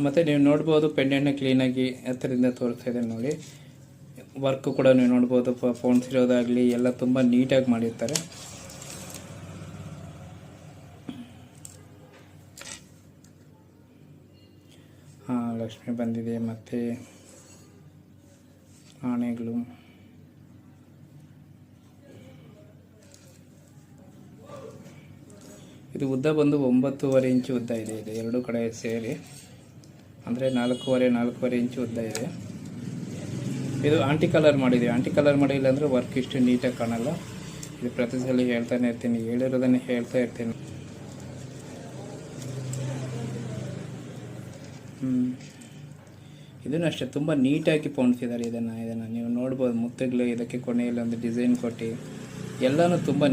ಮತ್ತು ನೀವು ನೋಡ್ಬೋದು ಪೆಂಡೆಂಟ್ನ ಕ್ಲೀನಾಗಿ ಹತ್ತಿರದಿಂದ ತೋರಿಸ್ತಾ ಇದೆ ನೋಡಿ. ವರ್ಕು ಕೂಡ ನೀವು ನೋಡ್ಬೋದು, ಪೋಣಿಸಿರೋದಾಗಲಿ ಎಲ್ಲ ತುಂಬ ನೀಟಾಗಿ ಮಾಡಿರ್ತಾರೆ. ಲಕ್ಷ್ಮಿ ಬಂದಿದೆ ಮತ್ತು ಆನೆಗಳು. ಇದು ಉದ್ದ ಬಂದು 9.5 ಇಂಚು ಉದ್ದ ಇದೆ. ಇದು ಎರಡು ಕಡೆ ಸೇರಿ ಅಂದರೆ 4.5 ಇಂಚು ಉದ್ದ ಇದೆ. ಇದು ಆಂಟಿ ಕಲರ್ ಮಾಡಿದೆ. ಆಂಟಿ ಕಲರ್ ಮಾಡಿಲ್ಲ ಅಂದರೆ ವರ್ಕ್ ಇಷ್ಟು ನೀಟಾಗಿ ಕಾಣಲ್ಲ. ಇದು ಪ್ರತಿ ಸಲ ಹೇಳ್ತಾನೆ ಇರ್ತೀನಿ, ಹೇಳಿರೋದನ್ನೇ ಹೇಳ್ತಾ ಇರ್ತೀನಿ. ಇದನ್ನು ಅಷ್ಟೇ ತುಂಬ ನೀಟಾಗಿ ಪೋಣಿಸಿದ್ದಾರೆ. ಇದನ್ನು ನೀವು ನೋಡ್ಬೋದು. ಮುತ್ತುಗಳು ಇದಕ್ಕೆ ಕೊನೆಯಲ್ಲಿ ಒಂದು ಡಿಸೈನ್ ಕೊಟ್ಟು ಎಲ್ಲನೂ ತುಂಬ